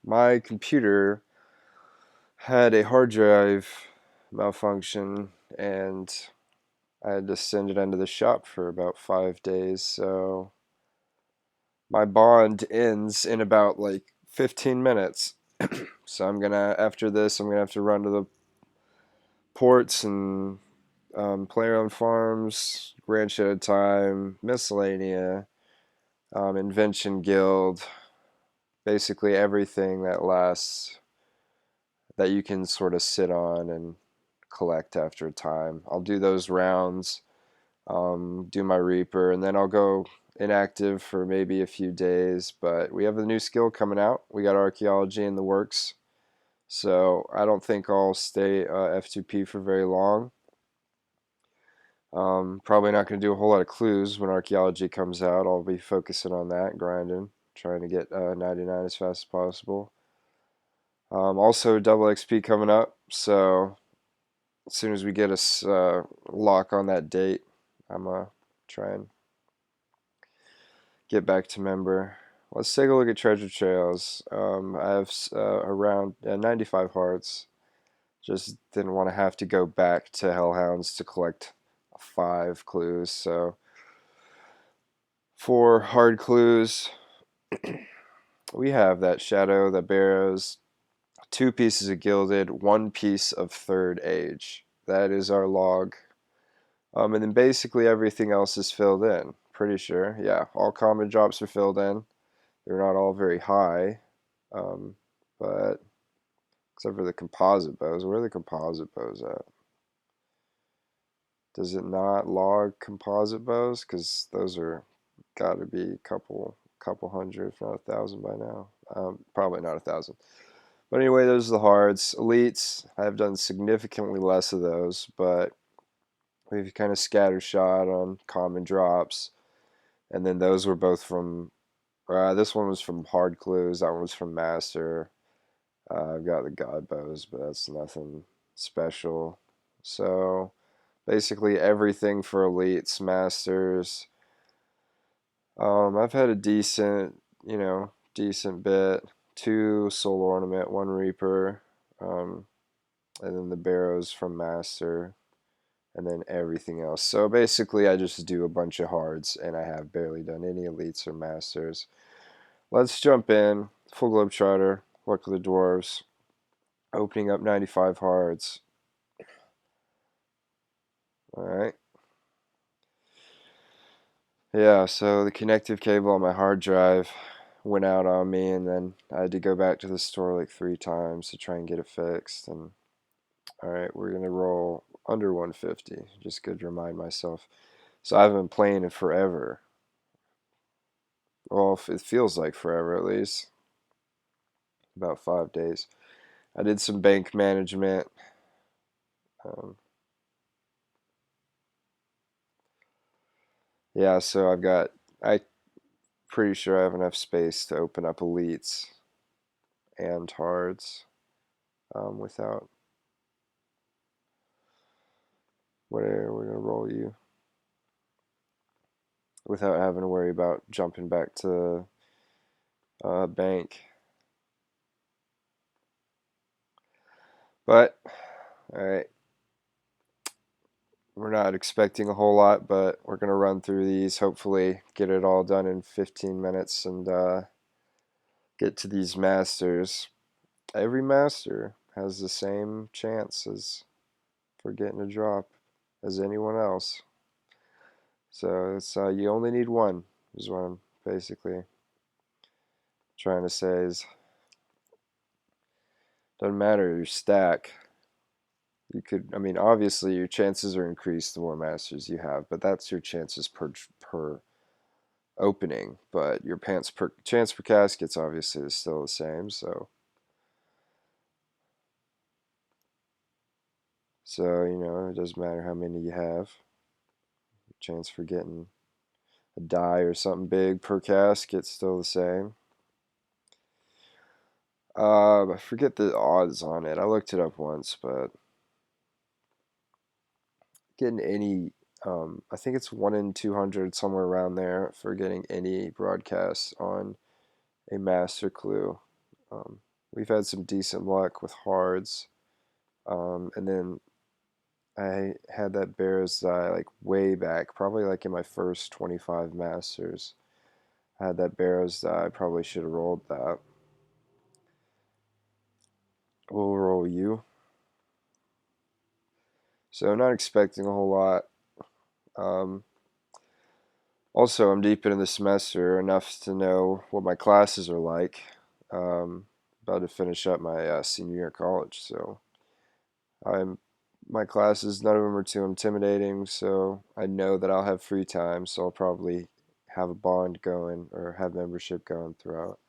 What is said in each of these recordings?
my computer had a hard drive malfunction, and I had to send it into the shop for about 5 days. So my bond ends in about like 15 minutes. So after this, I'm gonna have to run to the ports and play on farms, ranch at a time, miscellanea, invention guild, basically everything that lasts that you can sort of sit on and collect after a time. I'll do those rounds, do my Reaper, and then I'll go inactive for maybe a few days. But we have a new skill coming out. We got archaeology in the works, so I don't think I'll stay F2P for very long. Probably not going to do a whole lot of clues when archaeology comes out. I'll be focusing on that, grinding, trying to get 99 as fast as possible. Also, double XP coming up, so as soon as we get a lock on that date, I'm gonna try and get back to member. Let's take a look at treasure trails. I have around 95 hearts. Just didn't want to have to go back to Hellhounds to collect 5 clues. So for hard clues, we have that shadow, the barrows, 2 pieces of gilded, 1 piece of third age. That is our log. And then basically everything else is filled in. Pretty sure. Yeah, all common drops are filled in. They're not all very high. Um, but except for the composite bows. Where are the composite bows at? Does it not log composite bows? Because those are got to be a couple hundred, if not 1,000 by now. Probably not 1,000. But anyway, those are the hards. Elites, I've done significantly less of those, but we've kind of scattershot on common drops. And then those were both from, this one was from hard clues, that one was from master. I've got the god bows, but that's nothing special. So basically everything for elites, masters. I've had a decent bit. 2 soul ornament, 1 reaper, and then the barrows from master, and then everything else. So basically, I just do a bunch of hards, and I have barely done any elites or masters. Let's jump in. Full Globetrotter, Luck of the Dwarves, opening up 95 hards. Alright. Yeah, so the connective cable on my hard drive went out on me, and then I had to go back to the store like 3 times to try and get it fixed. And alright, we're going to roll under 150. Just good to remind myself. So I've been playing it forever. Well, it feels like forever at least. About 5 days. I did some bank management. Um, yeah, so I pretty sure I have enough space to open up elites and hards without. Where we're gonna roll you without having to worry about jumping back to bank. But all right, we're not expecting a whole lot, but we're gonna run through these. Hopefully, get it all done in 15 minutes and get to these masters. Every master has the same chances for getting a drop as anyone else. So it's you only need one, is what I'm basically trying to say. Is doesn't matter your stack. You could, I mean, obviously your chances are increased the more masters you have, but that's your chances per opening. But your chance per casket's obviously is still the same. So it doesn't matter how many you have. Chance for getting a die or something big per casket's still the same. I forget the odds on it. I looked it up once, but getting any, I think it's 1 in 200, somewhere around there, for getting any broadcasts on a master clue. Um, we've had some decent luck with hards. And then I had that Bears die like way back, probably like in my first 25 Masters. I had that Barrows die. I probably should have rolled that. We'll roll you. So I'm not expecting a whole lot. Um, Also, I'm deep into the semester enough to know what my classes are like. Um, About to finish up my senior year of college, so I'm my classes. None of them are too intimidating, so I know that I'll have free time. So I'll probably have a bond going or have membership going throughout.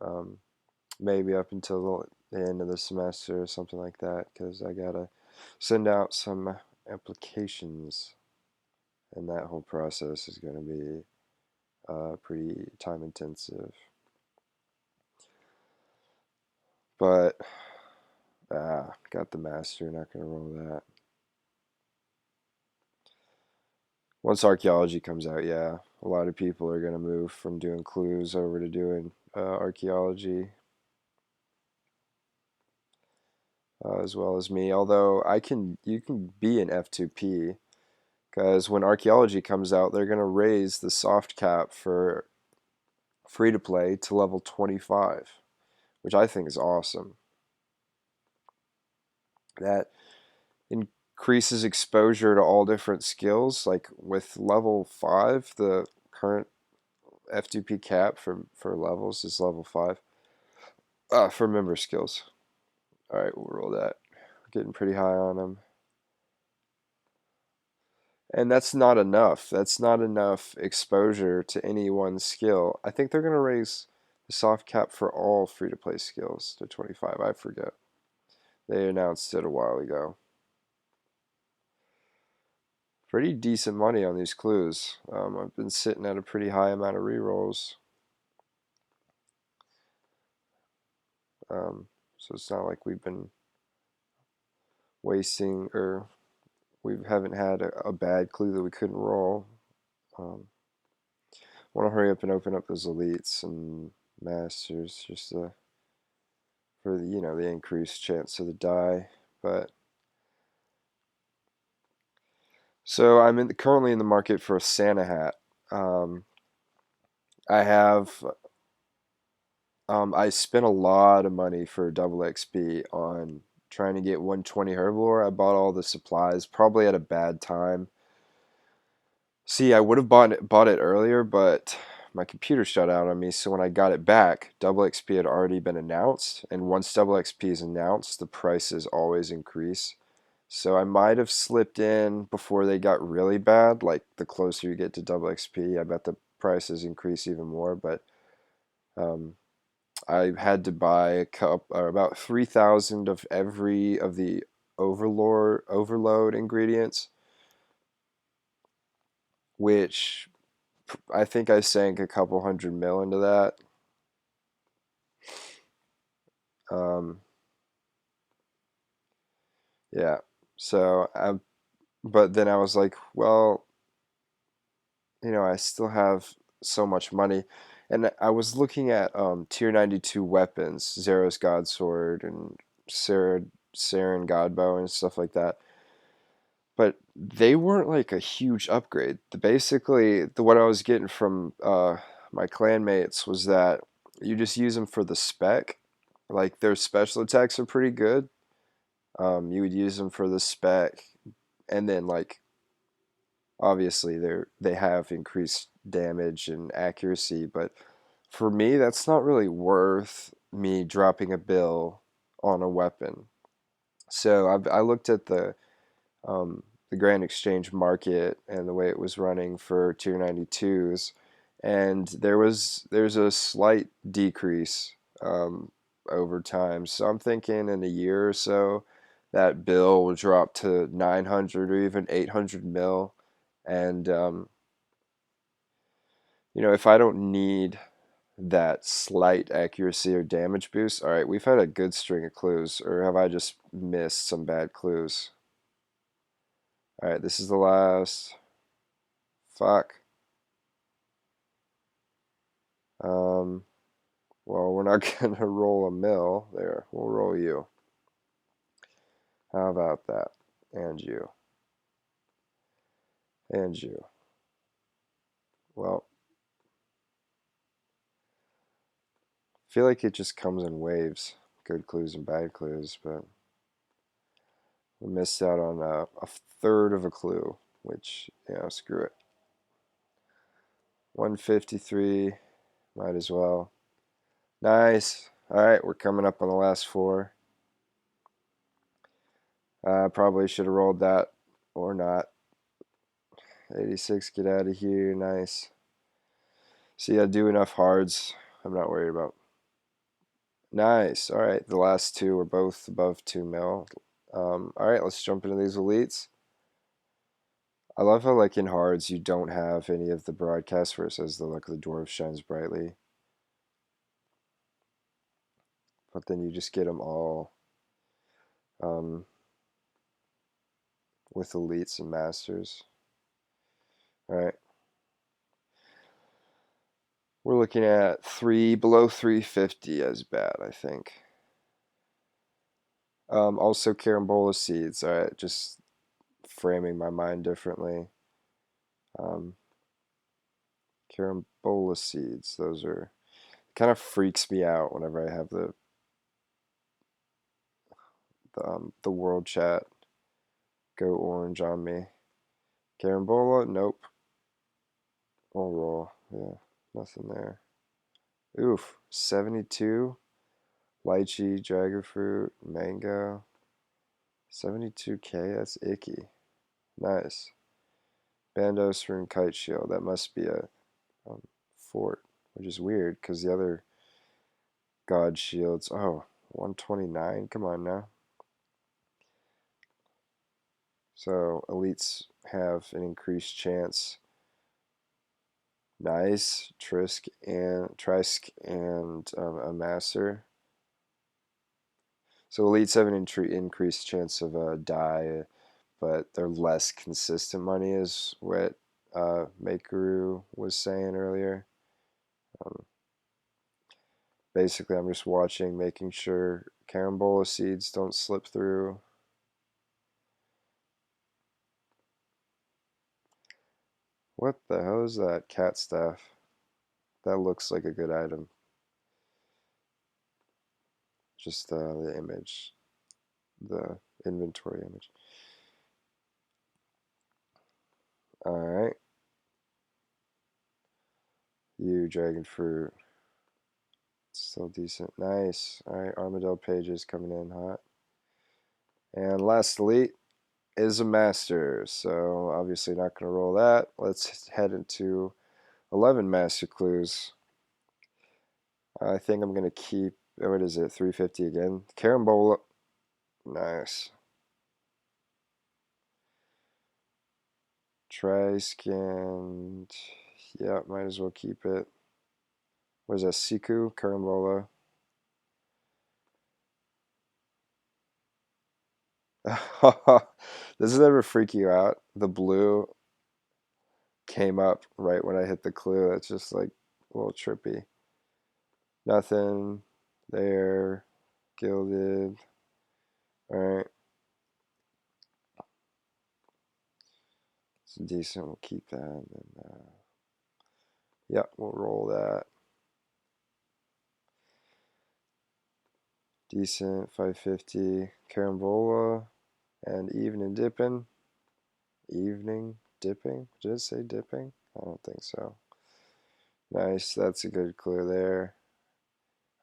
Um, Maybe up until the end of the semester or something like that, because I gotta send out some applications, and that whole process is going to be pretty time intensive. But got the master, not gonna roll that. Once archaeology comes out, yeah, a lot of people are gonna move from doing clues over to doing archaeology, as well as me. Although you can be an F2P because when archaeology comes out, they're gonna raise the soft cap for free to play to level 25, which I think is awesome. That increases exposure to all different skills. Like with level 5, the current F2P cap for levels is level 5. For member skills. All right, we'll roll that. Getting pretty high on them. And that's not enough. That's not enough exposure to any one skill. I think they're going to raise the soft cap for all free to play skills to 25. I forget. They announced it a while ago. Pretty decent money on these clues. I've been sitting at a pretty high amount of rerolls. So it's not like we've been wasting or we haven't had a bad clue that we couldn't roll. Want to hurry up and open up those elites and masters just for the the increased chance of the die. But so currently in the market for a Santa hat. Um, I have I spent a lot of money for double XP on trying to get 120 Herblore. I bought all the supplies probably at a bad time. See, I would have bought it earlier, but my computer shut out on me. So when I got it back, double XP had already been announced, and once double XP is announced, the prices always increase. So I might have slipped in before they got really bad. Like the closer you get to double XP, I bet the prices increase even more. But um, I had to buy a cup or about 3,000 of every of the overload ingredients, which I think I sank a couple hundred mil into that. Um, yeah. But then I was like, well, I still have so much money. And I was looking at tier 92 weapons, Zero's Godsword and Saren Godbow and stuff like that. But they weren't like a huge upgrade. Basically, what I was getting from my clanmates was that you just use them for the spec. Like their special attacks are pretty good. You would use them for the spec, and then like obviously they have increased damage and accuracy. But for me, that's not really worth me dropping a bill on a weapon. So I looked at the Grand Exchange market and the way it was running for tier 92s, and there's a slight decrease um, over time. So I'm thinking in a year or so that bill will drop to 900 or even 800 mil, and if I don't need that slight accuracy or damage boost, all right, we've had a good string of clues, or have I just missed some bad clues? All right, this is the last. Fuck. Um, Well, we're not going to roll a mill there. We'll roll you. How about that? And you. And you. Well, I feel like it just comes in waves. Good clues and bad clues, but we missed out on a third of a clue, which, screw it. 153, might as well. Nice. All right, we're coming up on the last four. Probably should have rolled that or not. 86, get out of here. Nice. See, I do enough hards. I'm not worried about. Nice. All right, the last two are both above 2 mil. All right, let's jump into these elites. I love how, like, in hards, you don't have any of the broadcasts where it says the look of the dwarf shines brightly. But then you just get them all um, with elites and masters. All right. We're looking at below 350 as bad, I think. Also carambola seeds. All right, just framing my mind differently. Um, carambola seeds. Those are kind of freaks me out whenever I have the world chat go orange on me. Carambola, nope. We'll roll. Yeah, nothing there. Oof, 72. Lychee, dragon fruit, mango. 72k, that's icky. Nice. Bandos rune kite shield. That must be a fort, which is weird because the other god shields. Oh, 129. Come on now. So elites have an increased chance. Nice. Trisk and a master. So elites have an increased chance of a die, but they're less consistent money, is what Makeru was saying earlier. Um, Basically, I'm just watching, making sure carambola seeds don't slip through. What the hell is that cat staff? That looks like a good item. Just the image, the inventory image. Alright. You, dragon fruit. Still decent. Nice. Alright, Armadillo pages coming in hot. And last elite is a master, so obviously not going to roll that. Let's head into 11 master clues. I think I'm going to keep, what is it, 350 again? Carambola. Nice. Tri-skinned. Yeah, might as well keep it. What is that? Siku? Carambola. Does it ever freak you out? The blue came up right when I hit the clue. It's just like a little trippy. Nothing there. Gilded. Alright. It's decent. We'll keep that. And then, yeah, we'll roll that. Decent. 550. Carambola. And evening dipping. Evening dipping? Did it say dipping? I don't think so. Nice. That's a good clue there.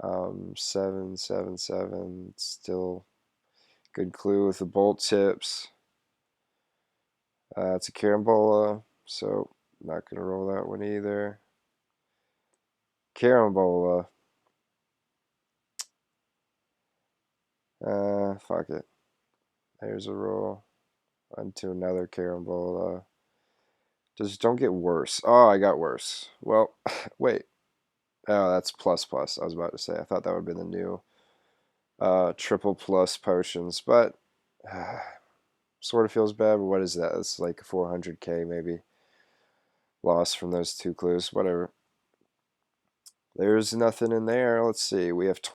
777. Still good clue with the bolt tips. It's a carambola, so not going to roll that one either. Carambola. Fuck it. There's a roll. Onto another carambola. Just don't get worse. Oh, I got worse. Well, wait. Oh, that's plus plus. I was about to say. I thought that would have been the new triple plus potions, but sort of feels bad. But what is that? It's like 400k maybe loss from those two clues. Whatever. There's nothing in there. Let's see. We have